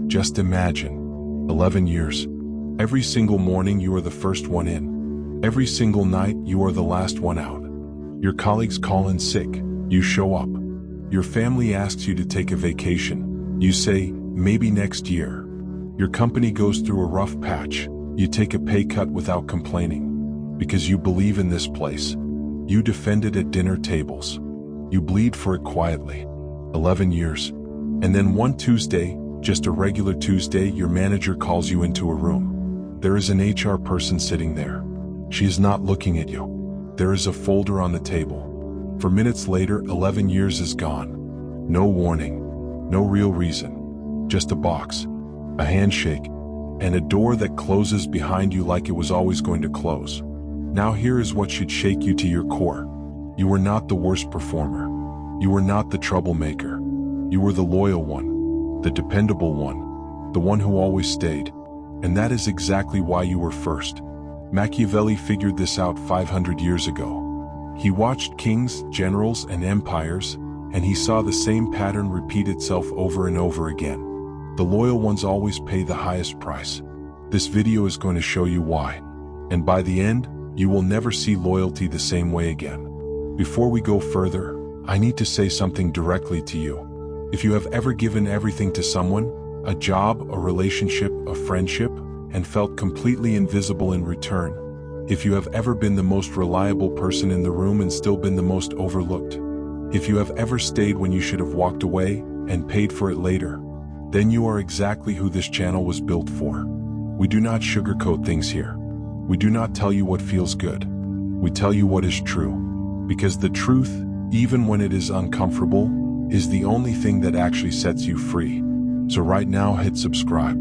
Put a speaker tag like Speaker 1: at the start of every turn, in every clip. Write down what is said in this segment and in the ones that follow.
Speaker 1: Just imagine. 11 years. Every single morning you are the first one in. Every single night you are the last one out. Your colleagues call in sick. You show up. Your family asks you to take a vacation. You say, maybe next year. Your company goes through a rough patch. You take a pay cut without complaining. Because you believe in this place. You defend it at dinner tables. You bleed for it quietly. 11 years. And then one Tuesday, just a regular Tuesday, your manager calls you into a room. There is an HR person sitting there. She is not looking at you. There is a folder on the table. For minutes later, 11 years is gone. No warning. No real reason. Just a box. A handshake. And a door that closes behind you like it was always going to close. Now here is what should shake you to your core. You were not the worst performer. You were not the troublemaker. You were the loyal one, the dependable one, the one who always stayed. And that is exactly why you were first. Machiavelli figured this out 500 years ago. He watched kings, generals, and empires, and he saw the same pattern repeat itself over and over again. The loyal ones always pay the highest price. This video is going to show you why. And by the end, you will never see loyalty the same way again. Before we go further, I need to say something directly to you. If you have ever given everything to someone, a job, a relationship, a friendship, and felt completely invisible in return, if you have ever been the most reliable person in the room and still been the most overlooked, if you have ever stayed when you should have walked away and paid for it later, then you are exactly who this channel was built for. We do not sugarcoat things here. We do not tell you what feels good. We tell you what is true. Because the truth, even when it is uncomfortable, is the only thing that actually sets you free. So right now, hit subscribe.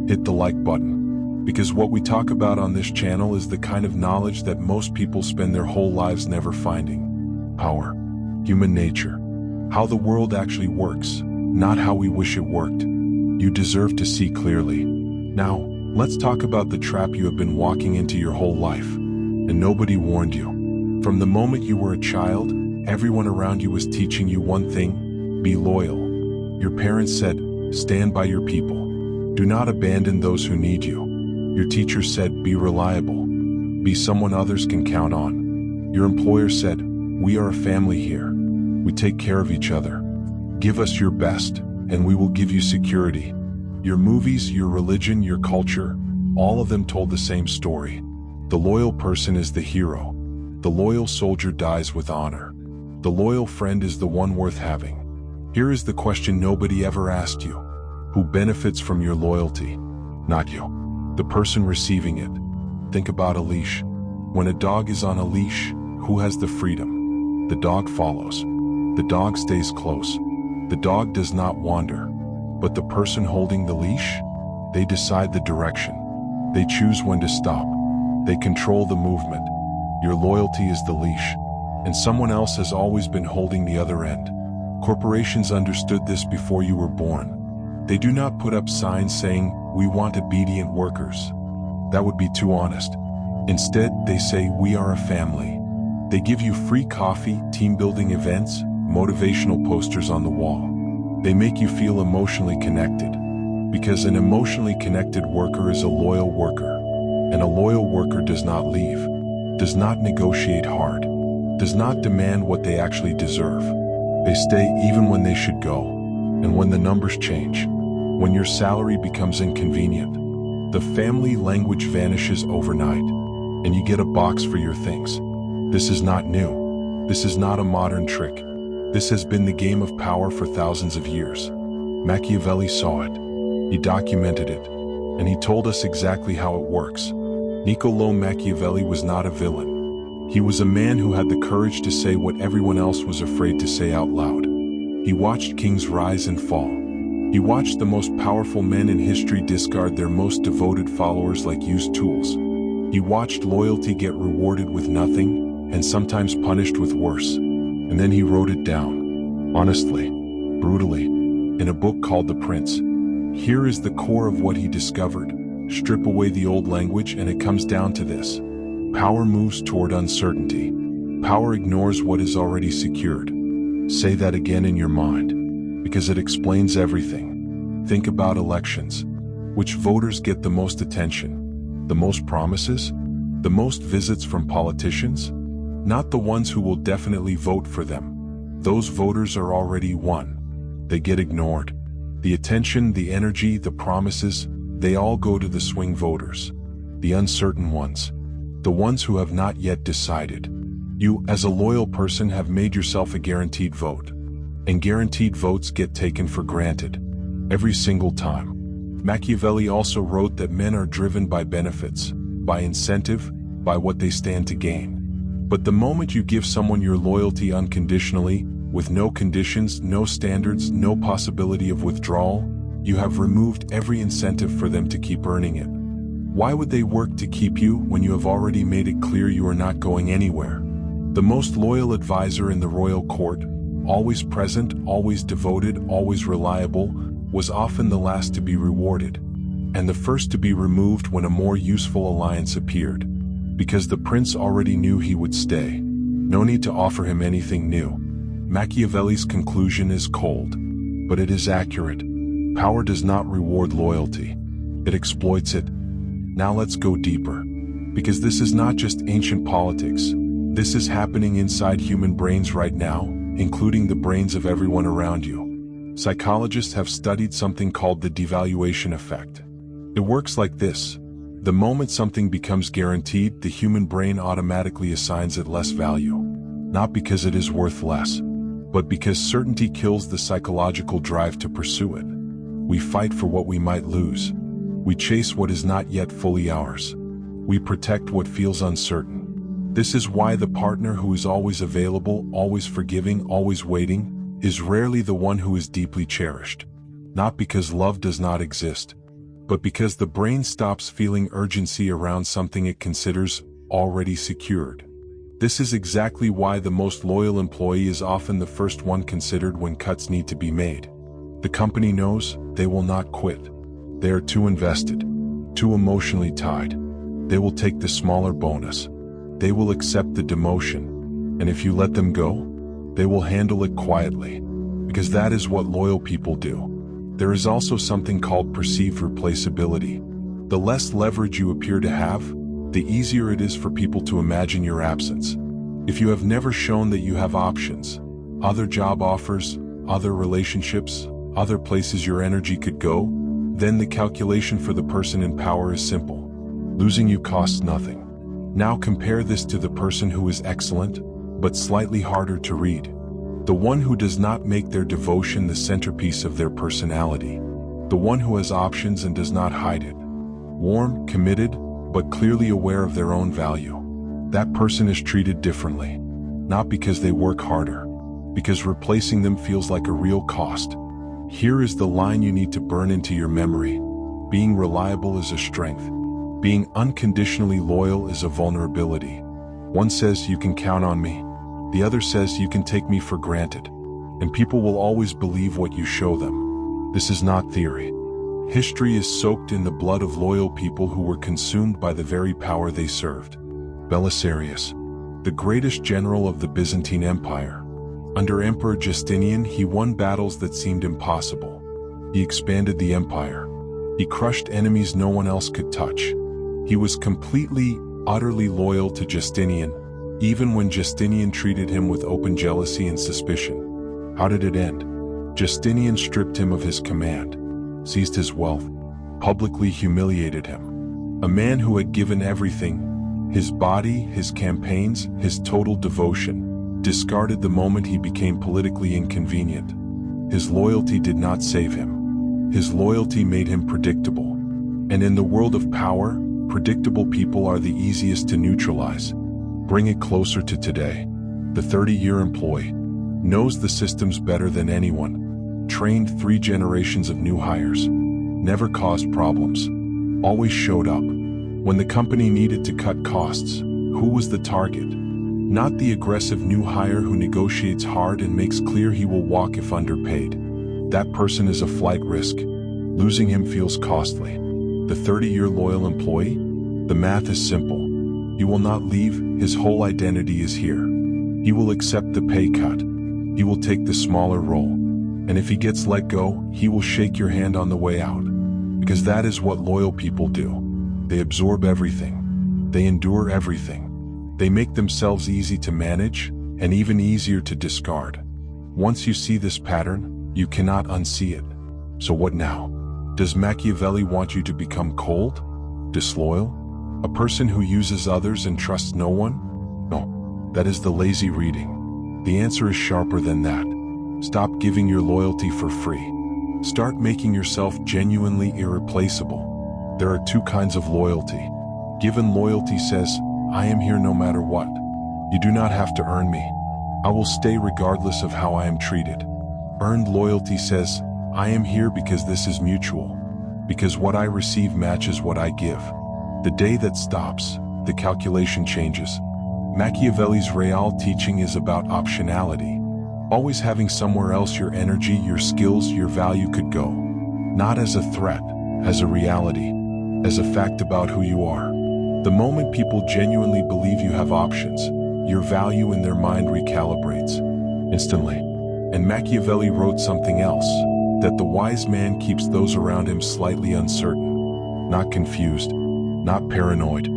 Speaker 1: Hit the like button. Because what we talk about on this channel is the kind of knowledge that most people spend their whole lives never finding. Power. Human nature. How the world actually works, not how we wish it worked. You deserve to see clearly. Now, let's talk about the trap you have been walking into your whole life. And nobody warned you. From the moment you were a child, everyone around you was teaching you one thing: be loyal. Your parents said, stand by your people. Do not abandon those who need you. Your teacher said, be reliable. Be someone others can count on. Your employer said, we are a family here. We take care of each other. Give us your best, and we will give you security. Your movies, your religion, your culture, all of them told the same story. The loyal person is the hero. The loyal soldier dies with honor. The loyal friend is the one worth having. Here is the question nobody ever asked you. Who benefits from your loyalty? Not you. The person receiving it. Think about a leash. When a dog is on a leash, who has the freedom? The dog follows. The dog stays close. The dog does not wander. But the person holding the leash? They decide the direction. They choose when to stop. They control the movement. Your loyalty is the leash. And someone else has always been holding the other end. Corporations understood this before you were born. They do not put up signs saying, we want obedient workers. That would be too honest. Instead, they say, we are a family. They give you free coffee, team-building events, motivational posters on the wall. They make you feel emotionally connected. Because an emotionally connected worker is a loyal worker. And a loyal worker does not leave, does not negotiate hard, does not demand what they actually deserve. They stay even when they should go, and when the numbers change, when your salary becomes inconvenient. The family language vanishes overnight, and you get a box for your things. This is not new. This is not a modern trick. This has been the game of power for thousands of years. Machiavelli saw it. He documented it, and he told us exactly how it works. Niccolò Machiavelli was not a villain. He was a man who had the courage to say what everyone else was afraid to say out loud. He watched kings rise and fall. He watched the most powerful men in history discard their most devoted followers like used tools. He watched loyalty get rewarded with nothing, and sometimes punished with worse. And then he wrote it down, honestly, brutally, in a book called The Prince. Here is the core of what he discovered. Strip away the old language and it comes down to this. Power moves toward uncertainty. Power ignores what is already secured. Say that again in your mind, because it explains everything. Think about elections. Which voters get the most attention? The most promises? The most visits from politicians? Not the ones who will definitely vote for them. Those voters are already won. They get ignored. The attention, the energy, the promises, they all go to the swing voters. The uncertain ones. The ones who have not yet decided. You, as a loyal person, have made yourself a guaranteed vote. And guaranteed votes get taken for granted. Every single time. Machiavelli also wrote that men are driven by benefits, by incentive, by what they stand to gain. But the moment you give someone your loyalty unconditionally, with no conditions, no standards, no possibility of withdrawal, you have removed every incentive for them to keep earning it. Why would they work to keep you when you have already made it clear you are not going anywhere? The most loyal advisor in the royal court, always present, always devoted, always reliable, was often the last to be rewarded, and the first to be removed when a more useful alliance appeared. Because the prince already knew he would stay. No need to offer him anything new. Machiavelli's conclusion is cold, but it is accurate. Power does not reward loyalty. It exploits it. Now let's go deeper. Because this is not just ancient politics. This is happening inside human brains right now, including the brains of everyone around you. Psychologists have studied something called the devaluation effect. It works like this. The moment something becomes guaranteed, the human brain automatically assigns it less value. Not because it is worth less, but because certainty kills the psychological drive to pursue it. We fight for what we might lose. We chase what is not yet fully ours. We protect what feels uncertain. This is why the partner who is always available, always forgiving, always waiting, is rarely the one who is deeply cherished. Not because love does not exist, but because the brain stops feeling urgency around something it considers already secured. This is exactly why the most loyal employee is often the first one considered when cuts need to be made. The company knows they will not quit. They are too invested, too emotionally tied. They will take the smaller bonus. They will accept the demotion. And if you let them go, they will handle it quietly, because that is what loyal people do. There is also something called perceived replaceability. The less leverage you appear to have, the easier it is for people to imagine your absence. If you have never shown that you have options, other job offers, other relationships, other places your energy could go, then the calculation for the person in power is simple. Losing you costs nothing. Now compare this to the person who is excellent, but slightly harder to read. The one who does not make their devotion the centerpiece of their personality. The one who has options and does not hide it. Warm, committed, but clearly aware of their own value. That person is treated differently. Not because they work harder, because replacing them feels like a real cost. Here is the line you need to burn into your memory. Being reliable is a strength. Being unconditionally loyal is a vulnerability. One says you can count on me. The other says you can take me for granted. And people will always believe what you show them. This is not theory. History is soaked in the blood of loyal people who were consumed by the very power they served. Belisarius, the greatest general of the Byzantine Empire. Under Emperor Justinian, he won battles that seemed impossible. He expanded the empire. He crushed enemies no one else could touch. He was completely, utterly loyal to Justinian, even when Justinian treated him with open jealousy and suspicion. How did it end? Justinian stripped him of his command, seized his wealth, publicly humiliated him. A man who had given everything, his body, his campaigns, his total devotion, discarded the moment he became politically inconvenient. His loyalty did not save him. His loyalty made him predictable. And in the world of power, predictable people are the easiest to neutralize. Bring it closer to today. The 30-year employee knows the systems better than anyone. Trained 3 generations of new hires. Never caused problems. Always showed up. When the company needed to cut costs, who was the target? Not the aggressive new hire who negotiates hard and makes clear he will walk if underpaid. That person is a flight risk. Losing him feels costly. The 30-year loyal employee? The math is simple. He will not leave, his whole identity is here. He will accept the pay cut. He will take the smaller role. And if he gets let go, he will shake your hand on the way out. Because that is what loyal people do. They absorb everything. They endure everything. They make themselves easy to manage, and even easier to discard. Once you see this pattern, you cannot unsee it. So what now? Does Machiavelli want you to become cold? Disloyal? A person who uses others and trusts no one? No, that is the lazy reading. The answer is sharper than that. Stop giving your loyalty for free. Start making yourself genuinely irreplaceable. There are two kinds of loyalty. Given loyalty says, I am here no matter what. You do not have to earn me. I will stay regardless of how I am treated. Earned loyalty says, I am here because this is mutual. Because what I receive matches what I give. The day that stops, the calculation changes. Machiavelli's Real teaching is about optionality. Always having somewhere else your energy, your skills, your value could go. Not as a threat, as a reality, as a fact about who you are. The moment people genuinely believe you have options, your value in their mind recalibrates instantly. And Machiavelli wrote something else, that the wise man keeps those around him slightly uncertain, not confused, not paranoid,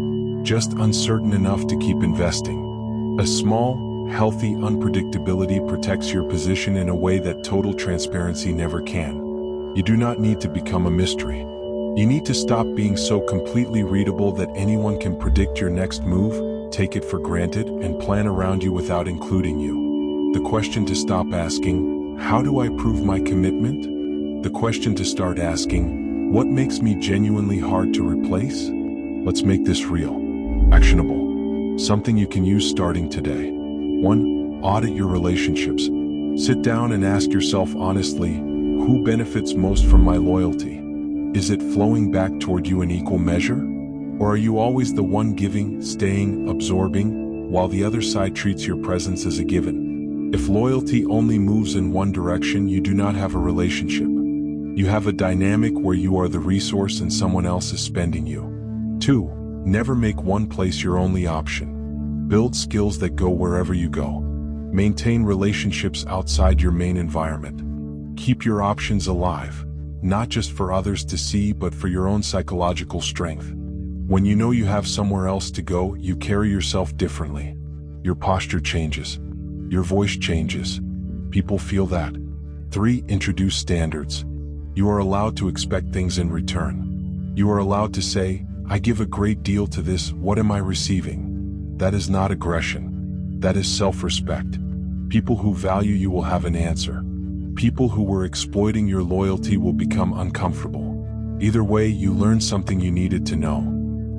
Speaker 1: just uncertain enough to keep investing. A small, healthy unpredictability protects your position in a way that total transparency never can. You do not need to become a mystery. You need to stop being so completely readable that anyone can predict your next move, take it for granted, and plan around you without including you. The question to stop asking, how do I prove my commitment? The question to start asking, what makes me genuinely hard to replace? Let's make this real, actionable, something you can use starting today. 1. Audit your relationships. Sit down and ask yourself honestly, who benefits most from my loyalty? Is it flowing back toward you in equal measure? Or are you always the one giving, staying, absorbing, while the other side treats your presence as a given? If loyalty only moves in one direction, you do not have a relationship. You have a dynamic where you are the resource and someone else is spending you. 2. Never make one place your only option. Build skills that go wherever you go. Maintain relationships outside your main environment. Keep your options alive, not just for others to see but for your own psychological strength. When you know you have somewhere else to go, you carry yourself differently. Your posture changes. Your voice changes. People feel that. 3. Introduce standards. You are allowed to expect things in return. You are allowed to say, I give a great deal to this, what am I receiving? That is not aggression. That is self-respect. People who value you will have an answer. People who were exploiting your loyalty will become uncomfortable. Either way, you learned something you needed to know.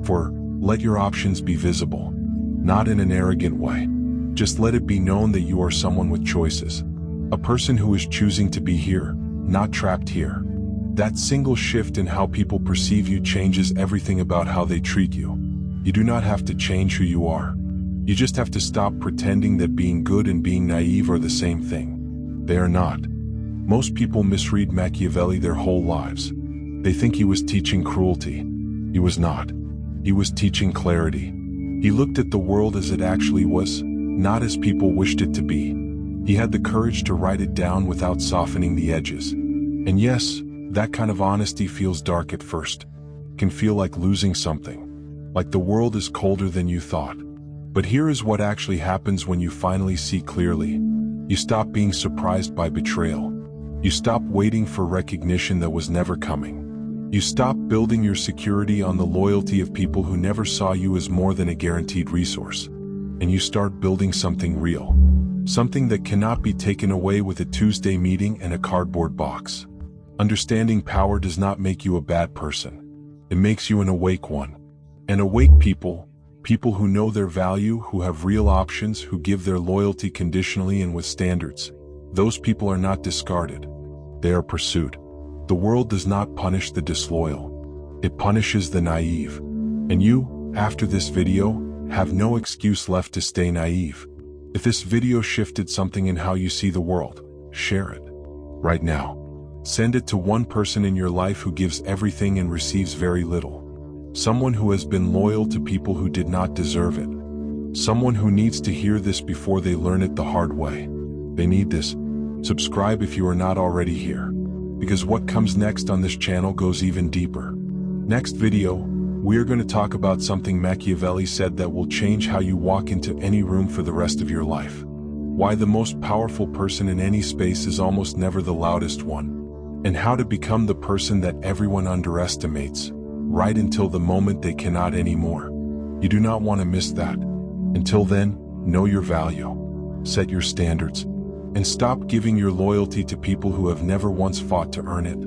Speaker 1: For, let your options be visible. Not in an arrogant way. Just let it be known that you are someone with choices. A person who is choosing to be here, not trapped here. That single shift in how people perceive you changes everything about how they treat you. You do not have to change who you are. You just have to stop pretending that being good and being naive are the same thing. They are not. Most people misread Machiavelli their whole lives. They think he was teaching cruelty. He was not. He was teaching clarity. He looked at the world as it actually was, not as people wished it to be. He had the courage to write it down without softening the edges. And yes, that kind of honesty feels dark at first. Can feel like losing something. Like the world is colder than you thought. But here is what actually happens when you finally see clearly. You stop being surprised by betrayal. You stop waiting for recognition that was never coming. You stop building your security on the loyalty of people who never saw you as more than a guaranteed resource. And you start building something real. Something that cannot be taken away with a Tuesday meeting and a cardboard box. Understanding power does not make you a bad person. It makes you an awake one. And awake people, people who know their value, who have real options, who give their loyalty conditionally and with standards. Those people are not discarded. They are pursued. The world does not punish the disloyal. It punishes the naive. And you, after this video, have no excuse left to stay naive. If this video shifted something in how you see the world, share it. Right now. Send it to one person in your life who gives everything and receives very little. Someone who has been loyal to people who did not deserve it. Someone who needs to hear this before they learn it the hard way. They need this. Subscribe if you are not already here, because what comes next on this channel goes even deeper. Next video, we are going to talk about something Machiavelli said that will change how you walk into any room for the rest of your life. Why the most powerful person in any space is almost never the loudest one, and how to become the person that everyone underestimates, right until the moment they cannot anymore. You do not want to miss that. Until then, know your value, set your standards, and stop giving your loyalty to people who have never once fought to earn it.